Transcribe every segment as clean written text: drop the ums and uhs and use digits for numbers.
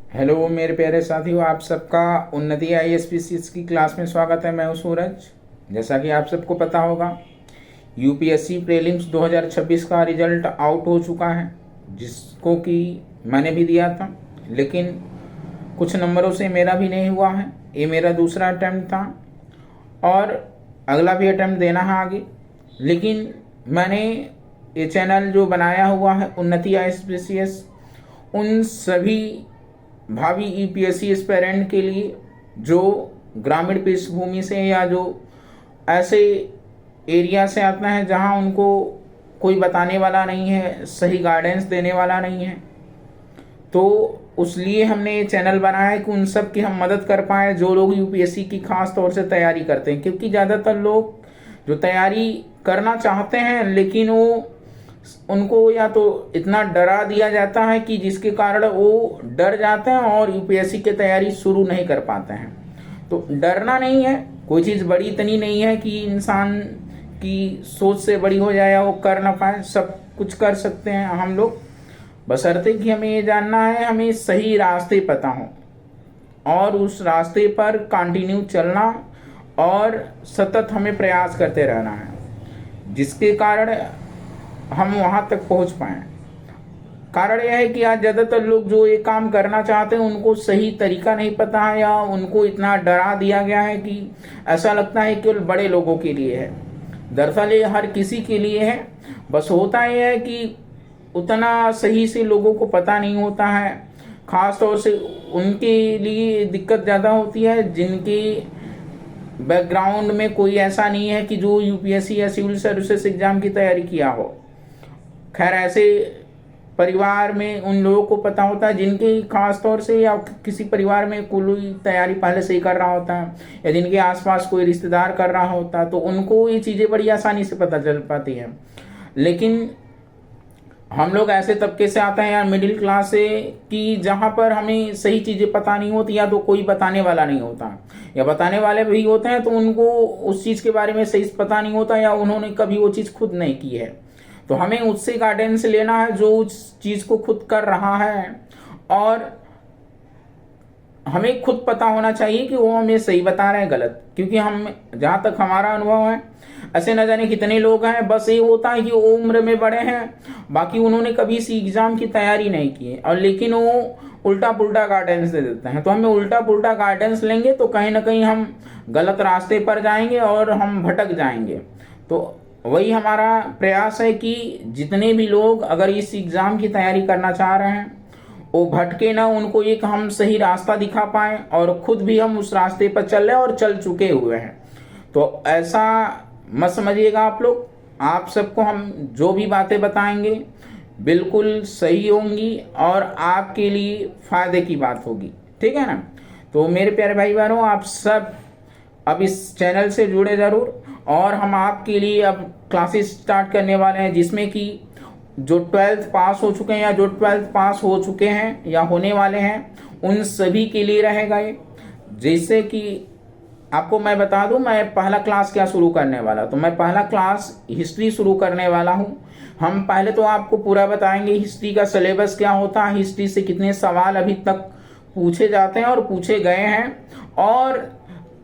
Hello मेरे प्यारे साथियों, आप सबका उन्नति आईएएस की क्लास में स्वागत है। मैं हूं सूरज। जैसा कि आप सबको पता होगा, यूपीएससी प्रीलिम्स 2026 का रिजल्ट आउट हो चुका है, जिसको कि मैंने भी दिया था, लेकिन कुछ नंबरों से मेरा भी नहीं हुआ है। ये मेरा दूसरा अटैम्प्ट था और अगला भी अटैम्प्ट देना है आगे। लेकिन मैंने ये चैनल जो बनाया हुआ है उन्नति आईएएस, उन सभी भावी यूपीएससी एस्पिरेंट के लिए जो ग्रामीण पृष्ठभूमि से या जो ऐसे एरिया से आता है जहां उनको कोई बताने वाला नहीं है, सही गाइडेंस देने वाला नहीं है, तो उस लिए हमने ये चैनल बनाया है कि उन सब की हम मदद कर पाए जो लोग यूपीएससी की खास तौर से तैयारी करते हैं। क्योंकि ज़्यादातर लोग जो तैयारी करना चाहते हैं, लेकिन वो उनको या तो इतना डरा दिया जाता है कि जिसके कारण वो डर जाते हैं और यूपीएससी की तैयारी शुरू नहीं कर पाते हैं। तो डरना नहीं है, कोई चीज़ बड़ी इतनी नहीं है कि इंसान की सोच से बड़ी हो जाए या वो कर ना पाए। सब कुछ कर सकते हैं हम लोग, बशर्ते कि हमें ये जानना है, हमें सही रास्ते पता हो और उस रास्ते पर कंटिन्यू चलना और सतत हमें प्रयास करते रहना है, जिसके कारण हम वहां तक पहुंच पाए। कारण यह है कि आज ज़्यादातर लोग जो ये काम करना चाहते हैं उनको सही तरीका नहीं पता है, या उनको इतना डरा दिया गया है कि ऐसा लगता है केवल बड़े लोगों के लिए है। दरअसल ये हर किसी के लिए है। बस होता यह है कि उतना सही से लोगों को पता नहीं होता है। खास तौर से उनके लिए दिक्कत ज़्यादा होती है जिनके बैकग्राउंड में कोई ऐसा नहीं है कि जो यूपीएससी या सिविल सर्विसेज एग्जाम की तैयारी किया हो। खैर, ऐसे परिवार में उन लोगों को पता होता है जिनके खास तौर से, या किसी परिवार में कोई तैयारी पहले से ही कर रहा होता है, या जिनके आसपास कोई रिश्तेदार कर रहा होता है, तो उनको ये चीज़ें बड़ी आसानी से पता चल पाती है। लेकिन हम लोग ऐसे तबके से आते हैं यार, मिडिल क्लास से, कि जहाँ पर हमें सही चीज़ें पता नहीं होती, या तो कोई बताने वाला नहीं होता, या बताने वाले भी होते हैं तो उनको उस चीज़ के बारे में सही पता नहीं होता, या उन्होंने कभी वो चीज़ खुद नहीं की है। तो हमें उससे गाइडेंस लेना है जो उस चीज़ को खुद कर रहा है, और हमें खुद पता होना चाहिए कि वो हमें सही बता रहे हैं गलत। क्योंकि हम, जहाँ तक हमारा अनुभव है, ऐसे न जाने कितने लोग हैं, बस ये होता है कि वो उम्र में बड़े हैं, बाकी उन्होंने कभी इसी एग्जाम की तैयारी नहीं की है, और लेकिन वो उल्टा पुल्टा गाइडेंस दे देते हैं। तो हमें उल्टा पुल्टा गाइडेंस लेंगे तो कहीं ना कहीं हम गलत रास्ते पर जाएंगे और हम भटक जाएंगे। तो वही हमारा प्रयास है कि जितने भी लोग अगर इस एग्ज़ाम की तैयारी करना चाह रहे हैं वो भटके ना, उनको एक हम सही रास्ता दिखा पाएँ, और खुद भी हम उस रास्ते पर चल रहे और चल चुके हुए हैं। तो ऐसा मत समझिएगा आप लोग, आप सबको हम जो भी बातें बताएंगे बिल्कुल सही होंगी और आपके लिए फ़ायदे की बात होगी, ठीक है ना। तो मेरे प्यारे भाई बहनों, आप सब अब इस चैनल से जुड़े ज़रूर, और हम आपके लिए अब क्लासेस स्टार्ट करने वाले हैं, जिसमें कि जो 12th पास हो चुके हैं या जो 12th पास हो चुके हैं या होने वाले हैं, उन सभी के लिए रहेगा ये। जैसे कि आपको मैं बता दूं, मैं पहला क्लास क्या शुरू करने वाला, तो मैं पहला क्लास हिस्ट्री शुरू करने वाला हूं। हम पहले तो आपको पूरा बताएंगे हिस्ट्री का सिलेबस क्या होता है, हिस्ट्री से कितने सवाल अभी तक पूछे जाते हैं और पूछे गए हैं, और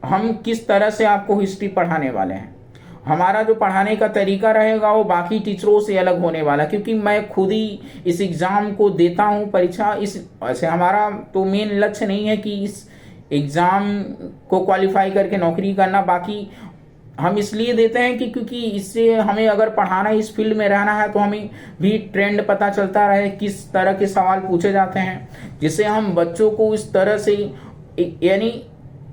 हम किस तरह से आपको हिस्ट्री पढ़ाने वाले हैं। हमारा जो पढ़ाने का तरीका रहेगा वो बाकी टीचरों से अलग होने वाला, क्योंकि मैं खुद ही इस एग्ज़ाम को देता हूँ परीक्षा। इस ऐसे हमारा तो मेन लक्ष्य नहीं है कि इस एग्ज़ाम को क्वालिफाई करके नौकरी करना, बाकी हम इसलिए देते हैं कि क्योंकि इससे हमें अगर पढ़ाना, इस फील्ड में रहना है, तो हमें भी ट्रेंड पता चलता रहे किस तरह के सवाल पूछे जाते हैं, जिससे हम बच्चों को इस तरह से यानी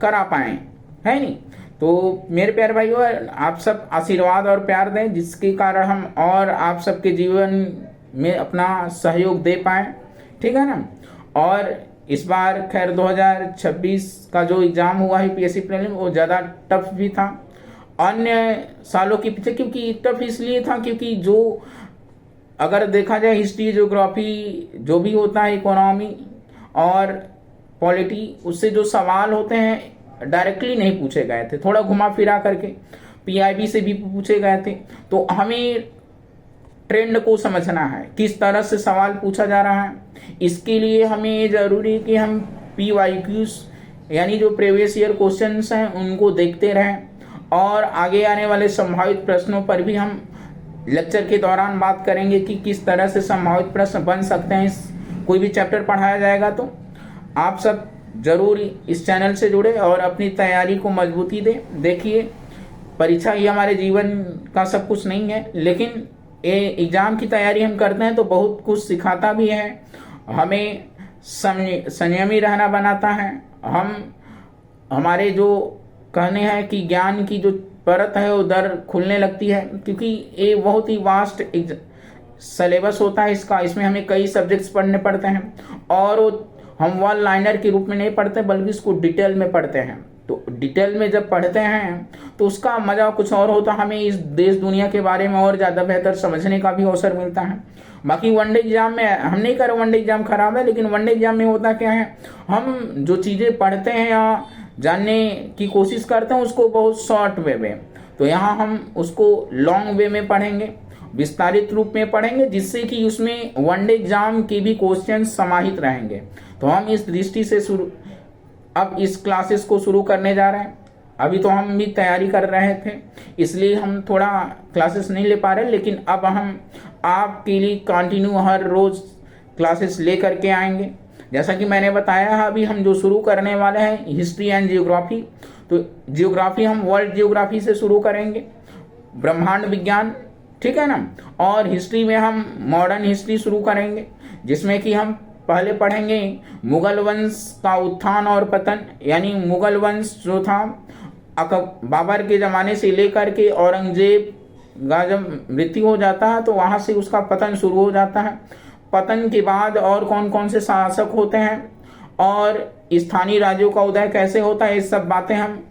करा पाएँ, है नहीं। तो मेरे प्यारे भाइयों, आप सब आशीर्वाद और प्यार दें, जिसके कारण हम और आप सबके जीवन में अपना सहयोग दे पाएँ, ठीक है ना। और इस बार खैर 2026 का जो एग्ज़ाम हुआ है यूपीएससी प्रीलिम, वो ज़्यादा टफ भी था अन्य सालों के पीछे। क्योंकि टफ इसलिए था क्योंकि जो अगर देखा जाए हिस्ट्री, ज्योग्राफी, जो भी होता है, इकोनॉमी और पॉलिटी, उससे जो सवाल होते हैं डायरेक्टली नहीं पूछे गए थे, थोड़ा घुमा फिरा करके पीआईबी से भी पूछे गए थे। तो हमें ट्रेंड को समझना है, किस तरह से सवाल पूछा जा रहा है। इसके लिए हमें ये जरूरी है कि हम PYQs यानी जो प्रीवियस ईयर क्वेश्चंस हैं उनको देखते रहें, और आगे आने वाले संभावित प्रश्नों पर भी हम लेक्चर के दौरान बात करेंगे कि किस तरह से संभावित प्रश्न बन सकते हैं। कोई भी चैप्टर पढ़ाया जाएगा तो आप सब जरूर इस चैनल से जुड़े और अपनी तैयारी को मजबूती दें। देखिए, परीक्षा ही हमारे जीवन का सब कुछ नहीं है, लेकिन ये एग्ज़ाम की तैयारी हम करते हैं तो बहुत कुछ सिखाता भी है, हमें संयमी रहना बनाता है। हमारे जो कहने हैं कि ज्ञान की जो परत है वो दर खुलने लगती है, क्योंकि ये बहुत ही वास्ट सिलेबस होता है इसका। इसमें हमें कई सब्जेक्ट्स पढ़ने पड़ते हैं, और हम वन लाइनर के रूप में नहीं पढ़ते बल्कि इसको डिटेल में पढ़ते हैं। तो डिटेल में जब पढ़ते हैं तो उसका मज़ा कुछ और होता है, हमें इस देश दुनिया के बारे में और ज़्यादा बेहतर समझने का भी अवसर मिलता है। बाकी वनडे एग्जाम में हम नहीं कर रहे वनडे एग्जाम खराब है, लेकिन वनडे एग्जाम में होता क्या है, हम जो चीज़ें पढ़ते हैं या जानने की कोशिश करते हैं उसको बहुत शॉर्ट वे में, तो यहाँ हम उसको लॉन्ग वे में पढ़ेंगे, विस्तारित रूप में पढ़ेंगे, जिससे कि उसमें वनडे एग्जाम के भी क्वेश्चन समाहित रहेंगे। तो हम इस दृष्टि से अब इस क्लासेस को शुरू करने जा रहे हैं। अभी तो हम भी तैयारी कर रहे थे, इसलिए हम थोड़ा क्लासेस नहीं ले पा रहे, लेकिन अब हम आपके लिए कंटिन्यू हर रोज क्लासेस ले करके आएंगे। जैसा कि मैंने बताया है, अभी हम जो शुरू करने वाले हैं हिस्ट्री एंड जियोग्राफी, तो जियोग्राफी हम वर्ल्ड जियोग्राफी से शुरू करेंगे, ब्रह्मांड विज्ञान, ठीक है ना। और हिस्ट्री में हम मॉडर्न हिस्ट्री शुरू करेंगे, जिसमें कि हम पहले पढ़ेंगे मुगल वंश का उत्थान और पतन, यानी मुगल वंश जो था बाबर के ज़माने से लेकर के औरंगजेब का जब मृत्यु हो जाता है तो वहाँ से उसका पतन शुरू हो जाता है। पतन के बाद और कौन कौन से शासक होते हैं और स्थानीय राज्यों का उदय कैसे होता है, ये सब बातें हम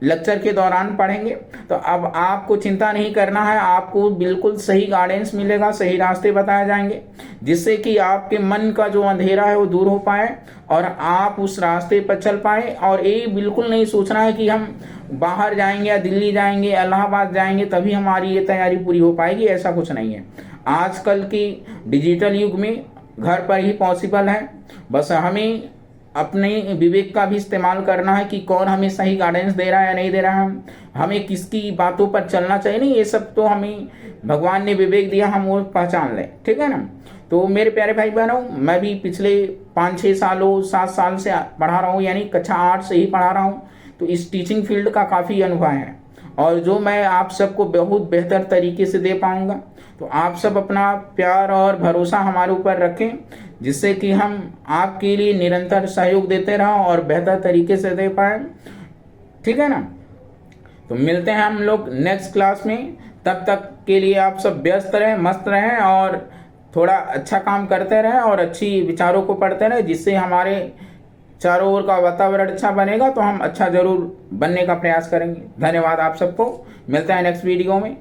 लेक्चर के दौरान पढ़ेंगे। तो अब आपको चिंता नहीं करना है, आपको बिल्कुल सही गाइडेंस मिलेगा, सही रास्ते बताए जाएंगे, जिससे कि आपके मन का जो अंधेरा है वो दूर हो पाए और आप उस रास्ते पर चल पाए। और ये बिल्कुल नहीं सोचना है कि हम बाहर जाएंगे या दिल्ली जाएंगे, इलाहाबाद जाएंगे तभी हमारी ये तैयारी पूरी हो पाएगी, ऐसा कुछ नहीं है। आजकल की डिजिटल युग में घर पर ही पॉसिबल है, बस हमें अपने विवेक का भी इस्तेमाल करना है कि कौन हमें सही गाइडेंस दे रहा है या नहीं दे रहा है, हमें किसकी बातों पर चलना चाहिए। नहीं, ये सब तो हमें भगवान ने विवेक दिया, हम वो पहचान लें, ठीक है ना। तो मेरे प्यारे भाई बहनों, मैं भी पिछले 5-6 सालों 7 साल से पढ़ा रहा हूँ, यानी कक्षा 8 से ही पढ़ा रहा हूँ, तो इस टीचिंग फील्ड का काफ़ी अनुभव है, और जो मैं आप सबको बहुत बेहतर तरीके से दे पाऊँगा। तो आप सब अपना प्यार और भरोसा हमारे ऊपर रखें, जिससे कि हम आपके लिए निरंतर सहयोग देते रहें और बेहतर तरीके से दे पाए, ठीक है ना। तो मिलते हैं हम लोग नेक्स्ट क्लास में, तब तक के लिए आप सब व्यस्त रहें, मस्त रहें और थोड़ा अच्छा काम करते रहें और अच्छी विचारों को पढ़ते रहें, जिससे हमारे चारों ओर का वातावरण अच्छा बनेगा, तो हम अच्छा जरूर बनने का प्रयास करेंगे। धन्यवाद आप सबको, मिलते हैं नेक्स्ट वीडियो में।